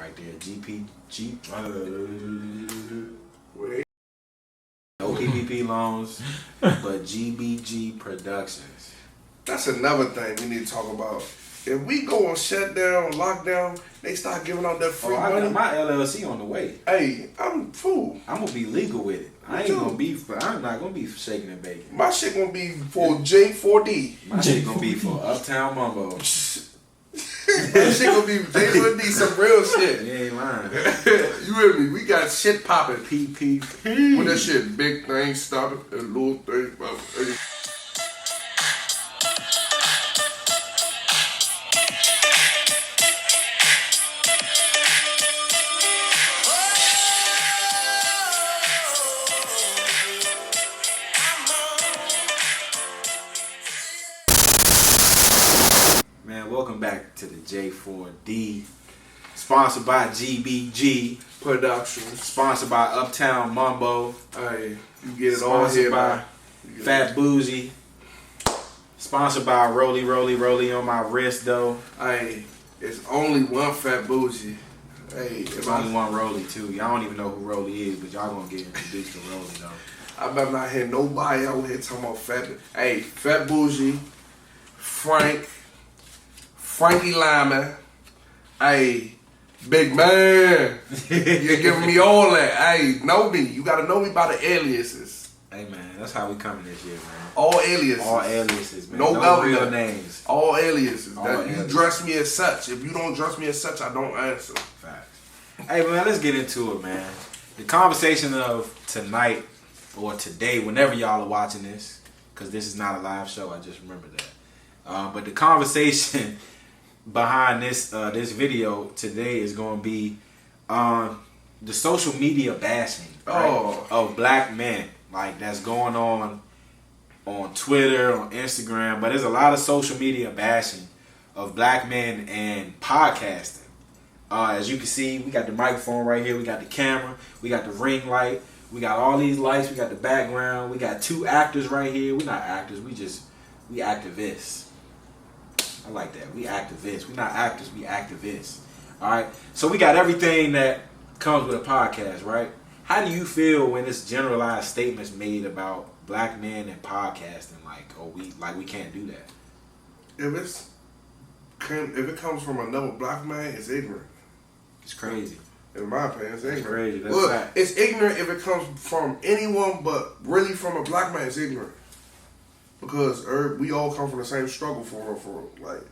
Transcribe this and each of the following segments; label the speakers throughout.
Speaker 1: right there. No PPP loans, but GBG Productions.
Speaker 2: That's another thing we need to talk about. If we go on shutdown, lockdown, they start giving out that free money.
Speaker 1: I got my LLC on the way.
Speaker 2: Hey, I'm fool.
Speaker 1: I'm gonna be legal with it. I'm not gonna be shaking and baking.
Speaker 2: My shit gonna be for J4D.
Speaker 1: My shit gonna be for Uptown Mumbo.
Speaker 2: My shit gonna be J4D, some real shit.
Speaker 1: You ain't lying.
Speaker 2: You hear me? We got shit popping.
Speaker 1: PPP.
Speaker 2: When that shit, big thing started, and little thing.
Speaker 1: Welcome back to the J4D, sponsored by GBG
Speaker 2: Productions,
Speaker 1: sponsored by Uptown Mumbo.
Speaker 2: Hey, you get it all here
Speaker 1: by Fat Bougie, sponsored by Rolly on my wrist though.
Speaker 2: Hey, it's only one Fat Bougie. Hey,
Speaker 1: it's only one Rolly too. Y'all don't even know who Rolly is, but y'all gonna get introduced to Rolly though.
Speaker 2: I better not hear nobody out here talking about Fat Bougie, Frankie Lyman, hey, big man, you're giving me all that. Hey, know me. You gotta know me by the aliases.
Speaker 1: Hey man, that's how we coming this year, man.
Speaker 2: All aliases.
Speaker 1: All aliases, man.
Speaker 2: No
Speaker 1: real names.
Speaker 2: All aliases.
Speaker 1: Aliases.
Speaker 2: You dress me as such. If you don't dress me as such, I don't answer.
Speaker 1: Facts. Hey man, let's get into it, man. The conversation of tonight or today, whenever y'all are watching this, because this is not a live show, I just remembered that. But the conversation behind this video today is going to be the social media bashing of black men, like that's going on Twitter, on Instagram, but there's a lot of social media bashing of black men and podcasting. As you can see, we got the microphone right here, we got the camera, we got the ring light, we got all these lights, we got the background, we got two actors right here. We're not actors, we activists. I like that. We activists. We're not actors, we activists. Alright? So we got everything that comes with a podcast, right? How do you feel when it's generalized statements made about black men and podcasting? We can't do that.
Speaker 2: If it comes from another black man, it's ignorant.
Speaker 1: It's crazy.
Speaker 2: In my opinion, it's ignorant.
Speaker 1: It's crazy. That's
Speaker 2: Look,
Speaker 1: fact.
Speaker 2: It's ignorant if it comes from anyone, but really from a black man, it's ignorant. Because we all come from the same struggle for like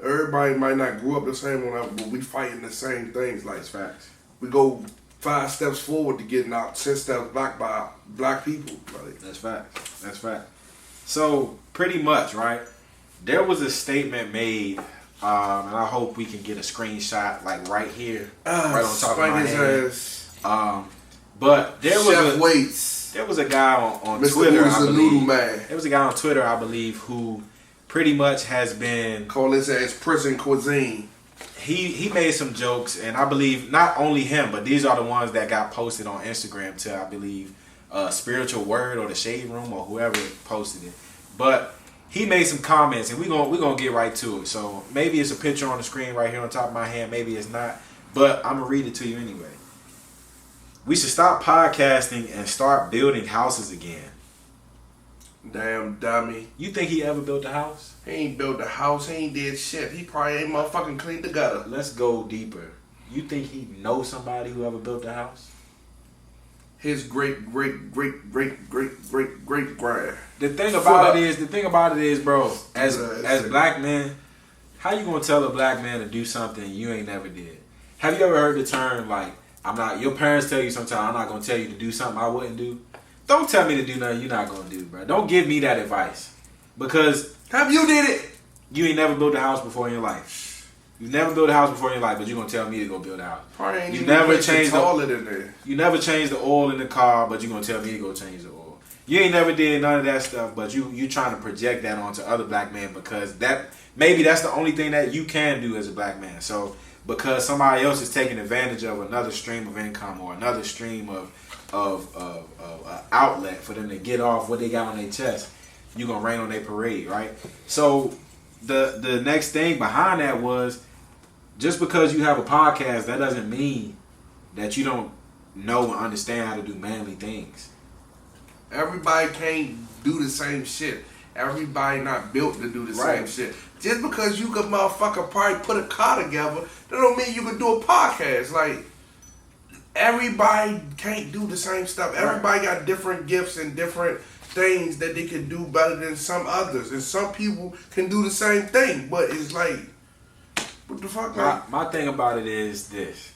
Speaker 2: everybody might not grew up the same one, but we fighting the same things. Like
Speaker 1: it's facts.
Speaker 2: We go 5 steps forward to getting out 10 steps back by black people. Like
Speaker 1: that's fact. That's fact. So pretty much, right? There was a statement made, and I hope we can get a screenshot like right here, right on top of my head. But there was a guy on
Speaker 2: Mr.
Speaker 1: Twitter, I
Speaker 2: Noodle
Speaker 1: believe.
Speaker 2: Man.
Speaker 1: There was a guy on Twitter, I believe, who pretty much has been
Speaker 2: call his ass prison cuisine.
Speaker 1: He made some jokes, and I believe not only him, but these are the ones that got posted on Instagram to, I believe, Spiritual Word or the Shade Room or whoever posted it. But he made some comments, and we're gonna get right to it. So maybe it's a picture on the screen right here on top of my hand, maybe it's not, but I'm gonna read it to you anyway. We should stop podcasting and start building houses again.
Speaker 2: Damn dummy.
Speaker 1: You think he ever built a house?
Speaker 2: He ain't built a house. He ain't did shit. He probably ain't motherfucking cleaned the gutter.
Speaker 1: Let's go deeper. You think he knows somebody who ever built a house?
Speaker 2: His great grand.
Speaker 1: The thing about it is, bro, as black men, how you gonna tell a black man to do something you ain't never did? Have you ever heard the term like, your parents tell you sometimes, I'm not gonna tell you to do something I wouldn't do? Don't tell me to do nothing you're not gonna do, bro. Don't give me that advice. Because
Speaker 2: have you did it?
Speaker 1: You ain't never built a house before in your life. You never built a house before in your life, but you're gonna tell me to go build a house.
Speaker 2: Probably ain't
Speaker 1: you
Speaker 2: even
Speaker 1: never changed the
Speaker 2: toilet in there.
Speaker 1: You never changed the oil in the car, but you're gonna tell me to go change the oil. You ain't never did none of that stuff, but you trying to project that onto other black men because maybe that's the only thing that you can do as a black man. So because somebody else is taking advantage of another stream of income or another stream of outlet for them to get off what they got on their chest, you're gonna rain on their parade, right? So the next thing behind that was just because you have a podcast, that doesn't mean that you don't know and understand how to do manly things.
Speaker 2: Everybody can't do the same shit. Everybody not built to do the same shit. Just because you could motherfucker probably put a car together, that don't mean you can do a podcast. Like, everybody can't do the same stuff. Everybody got different gifts and different things that they can do better than some others. And some people can do the same thing. But it's like, what the fuck, man?
Speaker 1: My thing about it is this.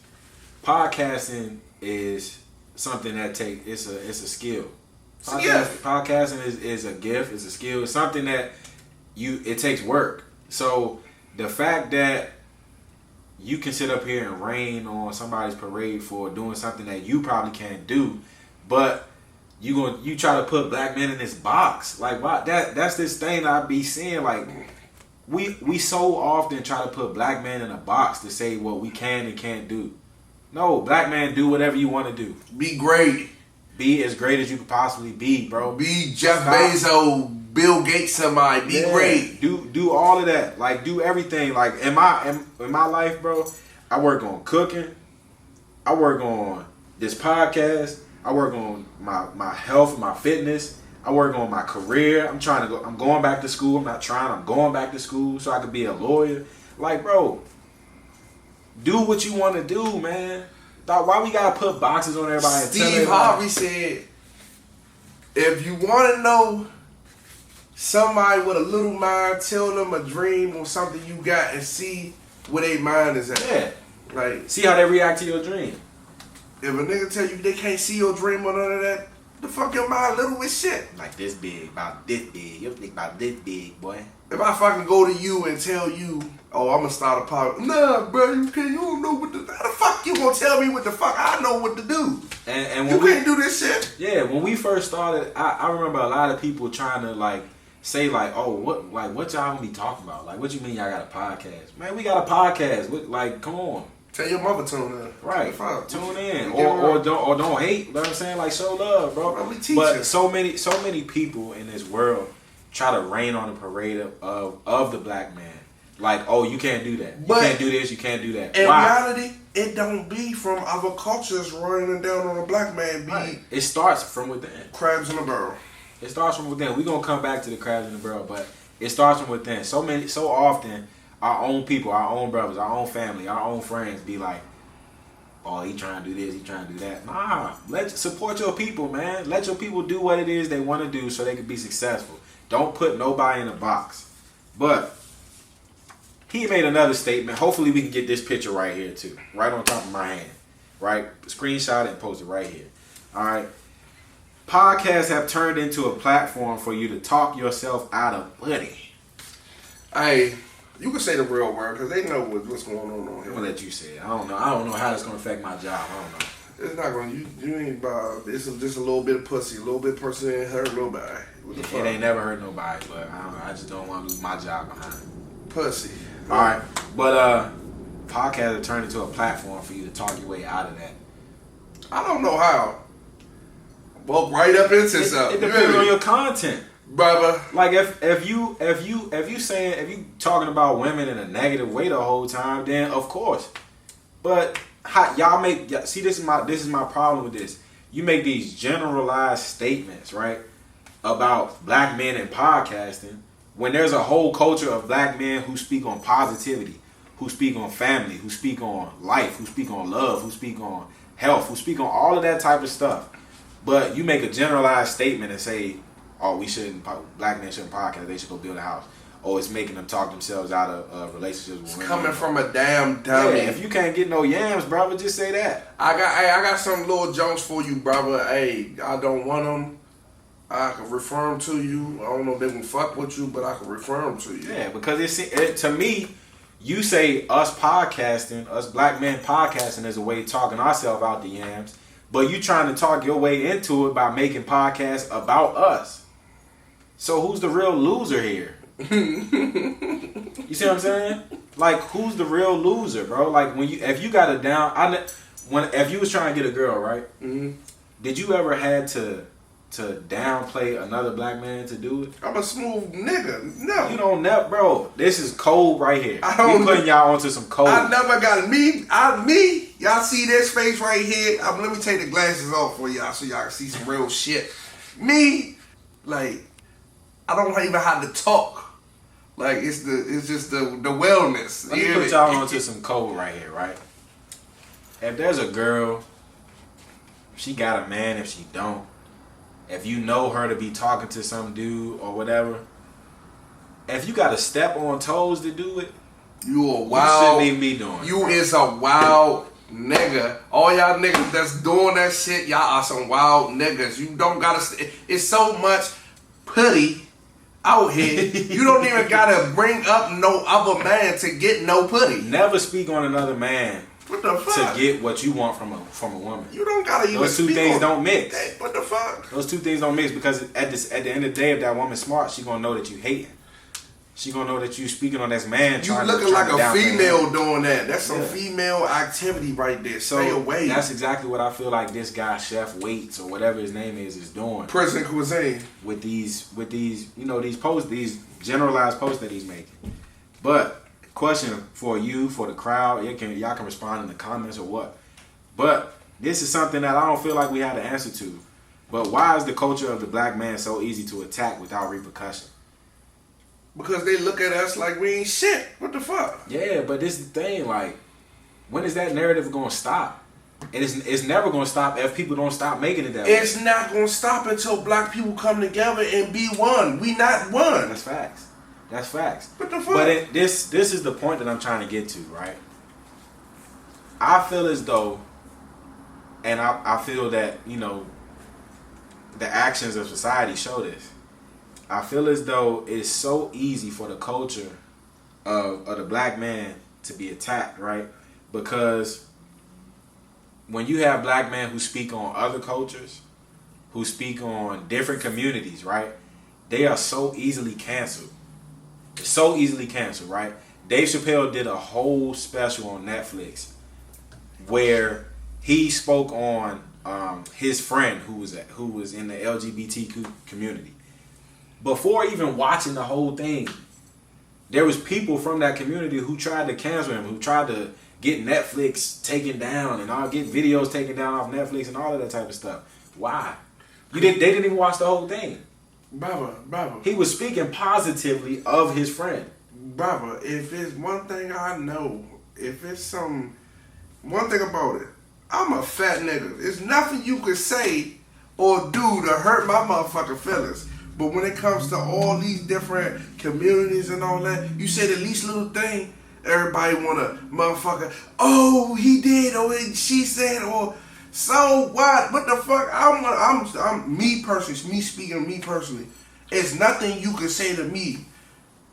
Speaker 1: Podcasting is something that it's a skill. Podcasting is a gift, it's a skill, it's something that it takes work. So the fact that you can sit up here and rain on somebody's parade for doing something that you probably can't do, but you try to put black men in this box. Like, why? That's this thing I be seeing. Like, we so often try to put black men in a box to say what we can and can't do. No, black man, do whatever you want to do.
Speaker 2: Be great.
Speaker 1: Be as great as you could possibly be, bro.
Speaker 2: Be Jeff Bezos, Bill Gates, somebody. Be great.
Speaker 1: Do all of that. Like, do everything. Like, in my life, bro, I work on cooking. I work on this podcast. I work on my health, my fitness. I work on my career. I'm going back to school. I'm going back to school so I could be a lawyer. Like, bro, do what you want to do, man. Why we gotta put boxes on everybody?
Speaker 2: Steve Harvey said, if you want to know somebody with a little mind, tell them a dream or something you got and see where their mind is at.
Speaker 1: Yeah.
Speaker 2: Like,
Speaker 1: see how they react to your dream.
Speaker 2: If a nigga tell you they can't see your dream or none of that, the fuck your mind little as shit.
Speaker 1: Like this big, about this big. You think about this big, boy.
Speaker 2: If I fucking go to you and tell you, oh, I'm gonna start a podcast. Nah, bro, you don't know what how the fuck you gonna tell me what the fuck I know what to do? And when you can't do this shit.
Speaker 1: Yeah, when we first started, I remember a lot of people trying to like say like, oh, what y'all gonna be talking about? Like, what you mean y'all got a podcast? Man, we got a podcast. Like, come on.
Speaker 2: Tell your mother tune in.
Speaker 1: Right. Tune in. Or don't hate. You know what I'm saying? Like, show love, bro. But so many people in this world try to rain on the parade of the black man. Like, oh, you can't do that. You can't do this, you can't do that.
Speaker 2: In reality, it don't be from other cultures running down on a black man.
Speaker 1: It starts from within.
Speaker 2: Crabs in a barrel.
Speaker 1: It starts from within. We're gonna come back to the crabs in the barrel, but it starts from within. So often our own people, our own brothers, our own family, our own friends be like, oh, he trying to do this, he trying to do that. Nah, support your people, man. Let your people do what it is they want to do so they can be successful. Don't put nobody in a box. But he made another statement. Hopefully we can get this picture right here too. Right on top of my hand. Right? Screenshot it and post it right here. Alright. Podcasts have turned into a platform for you to talk yourself out of money.
Speaker 2: Hey, you can say the real word because they know what's going on here.
Speaker 1: I'm gonna let you say it. I don't know how that's gonna affect my job. I don't know.
Speaker 2: It's not gonna. You ain't about. It's just a little bit of pussy. A little bit of pussy ain't hurt nobody.
Speaker 1: It ain't never hurt nobody, but I don't know. I just don't want to lose my job behind
Speaker 2: pussy.
Speaker 1: All right, but podcasts have turned into a platform for you to talk your way out of that.
Speaker 2: I don't know how. Well, right up into something.
Speaker 1: It depends on your content,
Speaker 2: brother.
Speaker 1: Like if you talking about women in a negative way the whole time, then of course. But y'all see this is my problem with this. You make these generalized statements, right, about black men and podcasting when there's a whole culture of black men who speak on positivity, who speak on family, who speak on life, who speak on love, who speak on health, who speak on all of that type of stuff. But you make a generalized statement and say, oh, black men shouldn't podcast, they should go build a house. Or it's making them talk themselves out of relationships with women.
Speaker 2: Coming from a damn dummy.
Speaker 1: Yeah, if you can't get no yams, brother, just say that.
Speaker 2: I got some little jokes for you, brother. Hey, I don't want them. I can refer them to you. I don't know if they will fuck with you, but I can refer them to you.
Speaker 1: Yeah, because to me, you say us black men podcasting is a way of talking ourselves out the yams, but you trying to talk your way into it by making podcasts about us. So who's the real loser here? You see what I'm saying? Like, who's the real loser, bro? Like, if you got a down, if you was trying to get a girl, right?
Speaker 2: Mm-hmm.
Speaker 1: Did you ever had to to downplay another black man to do it.
Speaker 2: I'm a smooth nigga. No.
Speaker 1: You don't never, bro. This is cold right here.
Speaker 2: We
Speaker 1: putting y'all onto some cold.
Speaker 2: I never got me. Y'all see this face right here? Let me take the glasses off for y'all so y'all can see some real shit. Me, like, I don't even have to talk. Like, it's just the wellness.
Speaker 1: Let me put y'all onto some cold right here, right? If there's a girl, she got a man, if she don't. If you know her to be talking to some dude or whatever, if you got to step on toes to do it,
Speaker 2: you a wild.
Speaker 1: You shouldn't even be doing it.
Speaker 2: You is a wild nigga. All y'all niggas that's doing that shit, y'all are some wild niggas. You don't gotta. It's so much putty out here. You don't even gotta bring up no other man to get no putty.
Speaker 1: Never speak on another man.
Speaker 2: What the fuck?
Speaker 1: To get what you want from a woman.
Speaker 2: You don't gotta even.
Speaker 1: Those two things don't mix.
Speaker 2: Hey, what the fuck?
Speaker 1: Those two things don't mix because at the end of the day, if that woman's smart, she gonna know that you hating. She gonna know that you speaking on this man.
Speaker 2: You looking like a female doing that. That's some female activity right there. Stay away.
Speaker 1: That's exactly what I feel like this guy Chef Waits or whatever his name is doing.
Speaker 2: Prison cuisine.
Speaker 1: With these these posts, these generalized posts that he's making. But question for you, for the crowd, y'all can respond in the comments or what. But this is something that I don't feel like we had an answer to. But why is the culture of the black man so easy to attack without repercussion?
Speaker 2: Because they look at us like we ain't shit. What the fuck?
Speaker 1: Yeah, but this is the thing. Like, when is that narrative gonna stop? And it's never gonna stop if people don't stop making it that way.
Speaker 2: It's not gonna stop until black people come together and be one. We not one.
Speaker 1: That's facts. That's facts.
Speaker 2: What the fuck?
Speaker 1: But this is the point that I'm trying to get to, right? I feel as though, and I feel that, the actions of society show this. I feel as though it's so easy for the culture of the black man to be attacked, right? Because when you have black men who speak on other cultures, who speak on different communities, right? They are so easily canceled. So easily canceled, right? Dave Chappelle did a whole special on Netflix where he spoke on his friend who was in the LGBTQ community. Before even watching the whole thing, there was people from that community who tried to cancel him, who tried to get Netflix taken down and get videos taken down off Netflix and all of that type of stuff. Why? They didn't even watch the whole thing.
Speaker 2: Brother.
Speaker 1: He was speaking positively of his friend.
Speaker 2: Brother, if it's one thing I know, one thing about it, I'm a fat nigga. There's nothing you could say or do to hurt my motherfucking feelings. But when it comes to all these different communities and all that, you say the least little thing, everybody wanna motherfucker, oh, he did, or she said, or so what? What the fuck? I'm me personally, me personally. It's nothing you can say to me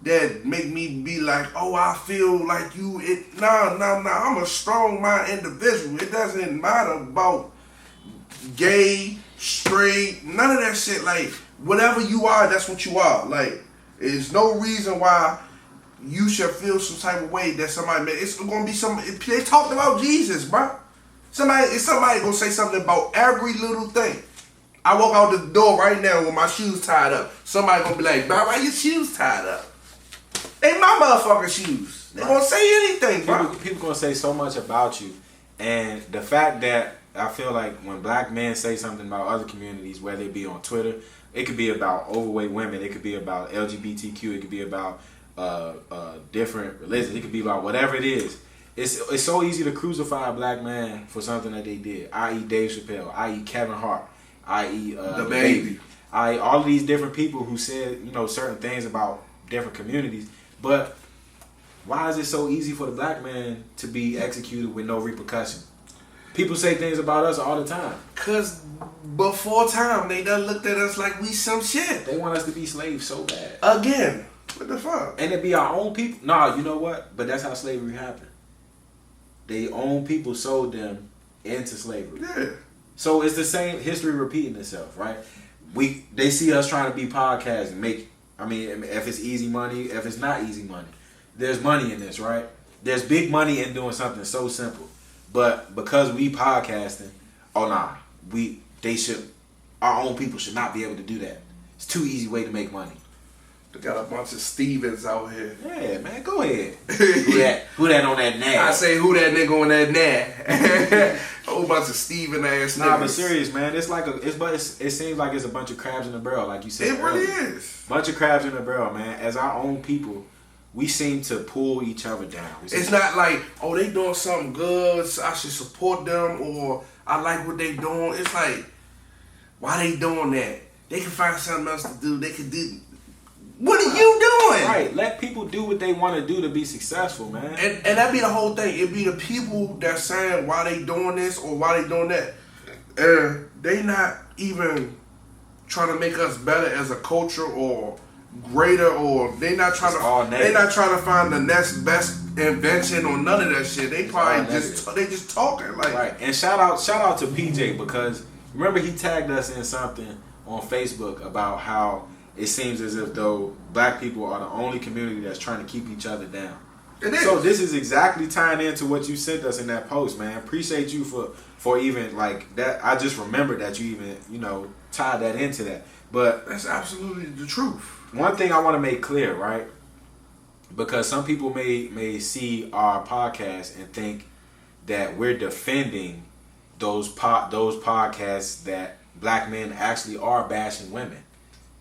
Speaker 2: that make me be like, oh, I feel like you. Nah. I'm a strong-minded individual. It doesn't matter about gay, straight, none of that shit. Like, whatever you are, that's what you are. Like, there's no reason why you should feel some type of way that somebody made. It's gonna be they talked about Jesus, bro. Somebody gonna say something about every little thing. I walk out the door right now with my shoes tied up. Somebody gonna be like, bro, why your shoes tied up? They my motherfucking shoes. They gonna say anything, bro.
Speaker 1: People gonna say so much about you. And the fact that I feel like when black men say something about other communities, whether it be on Twitter, it could be about overweight women, it could be about LGBTQ, it could be about different religions, it could be about whatever it is. It's so easy to crucify a black man for something that they did, i.e. Dave Chappelle, i.e. Kevin Hart, i.e.
Speaker 2: The Baby,
Speaker 1: i.e. all of these different people who said certain things about different communities. But why is it so easy for the black man to be executed with no repercussion? People say things about us all the time.
Speaker 2: Cause before time they done looked at us like we some shit.
Speaker 1: They want us to be slaves so bad.
Speaker 2: Again. What the fuck?
Speaker 1: And it be our own people. Nah, you know what? But that's how slavery happened. They own people sold them into slavery.
Speaker 2: Yeah.
Speaker 1: So it's the same history repeating itself, right? They see us trying to be podcasts and if it's easy money, if it's not easy money. There's money in this, right? There's big money in doing something so simple. But because we podcasting, they should our own people should not be able to do that. It's too easy way to make money.
Speaker 2: They got a bunch of Stevens out here.
Speaker 1: Yeah, man, go ahead. Who that on that nag?
Speaker 2: I say who that nigga on that nag? A whole bunch of Steven ass niggas.
Speaker 1: Nah, but serious, man. It's like it seems like it's a bunch of crabs in a barrel, like you said.
Speaker 2: It really
Speaker 1: earlier.
Speaker 2: is.
Speaker 1: Bunch of crabs in a barrel, man. As our own people, we seem to pull each other down.
Speaker 2: It's not like, oh, they doing something good, so I should support them, or I like what they doing. It's like, why they doing that? They can find something else to do. They can do. What are you doing?
Speaker 1: Right. Let people do what they want to do to be successful, man.
Speaker 2: And that be the whole thing. It be the people that saying why they doing this or why they doing that. And they not even trying to make us better as a culture or greater, or they not trying to find the next best invention or none of that shit. They probably just talking like.
Speaker 1: Right. And shout out to PJ, because remember he tagged us in something on Facebook about how it seems as if though black people are the only community that's trying to keep each other down.
Speaker 2: It is.
Speaker 1: So this is exactly tying into what you sent us in that post, man. Appreciate you for even like that. I just remembered that you even, tied that into that. But
Speaker 2: that's absolutely the truth.
Speaker 1: One thing I want to make clear, right? Because some people may see our podcast and think that we're defending those podcasts that black men actually are bashing women.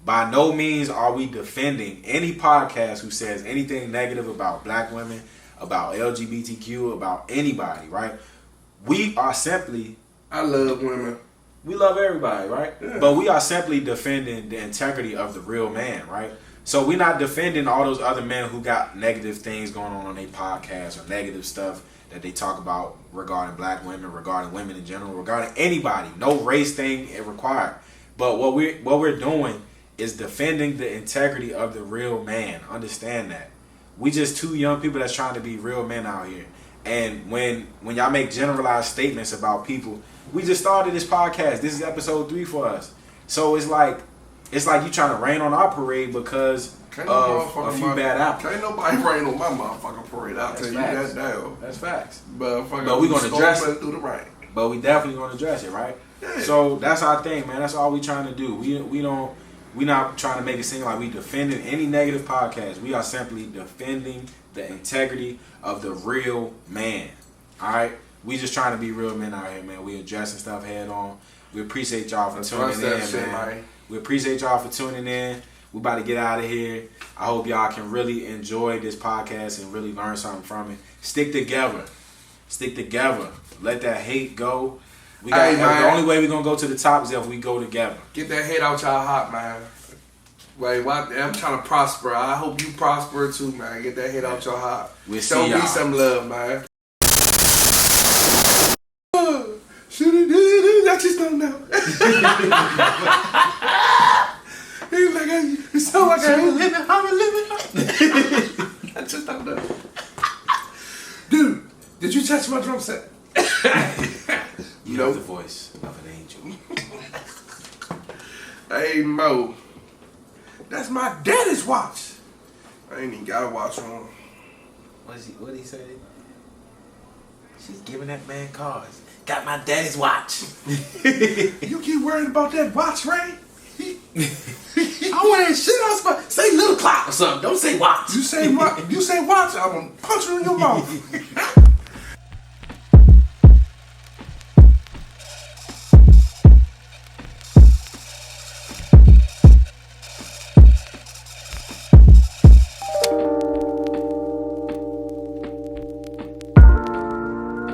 Speaker 1: By no means are we defending any podcast who says anything negative about black women, about LGBTQ, about anybody, right? We are simply...
Speaker 2: I love women.
Speaker 1: We love everybody, right? Yeah. But we are simply defending the integrity of the real man, right? So we're not defending all those other men who got negative things going on their podcast or negative stuff that they talk about regarding black women, regarding women in general, regarding anybody. No race thing required. But what we're doing is defending the integrity of the real man. Understand that. We just two young people that's trying to be real men out here. And when y'all make generalized statements about people, we just started this podcast. This is episode 3 for us. So it's like you trying to rain on our parade because of a few bad apples.
Speaker 2: Can't nobody rain on my motherfucking parade. I'll tell you that now.
Speaker 1: That's facts.
Speaker 2: But
Speaker 1: we're gonna address it
Speaker 2: through the rain.
Speaker 1: But we definitely gonna address it, right? Yeah. So that's our thing, man. That's all we trying to do. We're not trying to make it seem like we defending any negative podcast. We are simply defending the integrity of the real man. All right? We just trying to be real men out here, man. We addressing stuff head on. We appreciate y'all for tuning in, man. We appreciate y'all for tuning in. We about to get out of here. I hope y'all can really enjoy this podcast and really learn something from it. Stick together. Stick together. Let that hate go. The only way we're going to go to the top is if we go together.
Speaker 2: Get that hate out y'all hot, man. Wait, I'm trying to prosper. I hope you prosper too, man. Get that hate out your hot.
Speaker 1: We'll
Speaker 2: Show
Speaker 1: see y'all.
Speaker 2: Me some love, man. I just don't know. He's like, it sounds like I'm living. I just don't know. Dude, did you touch my drum set?
Speaker 1: You know the voice of an angel.
Speaker 2: Hey, Mo. That's my daddy's watch. I ain't even got a watch on.
Speaker 1: What did he say? She's giving that man cards. Got my daddy's watch.
Speaker 2: You keep worrying about that watch, Ray? I want that shit. I was about say little clock or something. Don't say watch. You say watch, I'm gonna punch you in your mouth.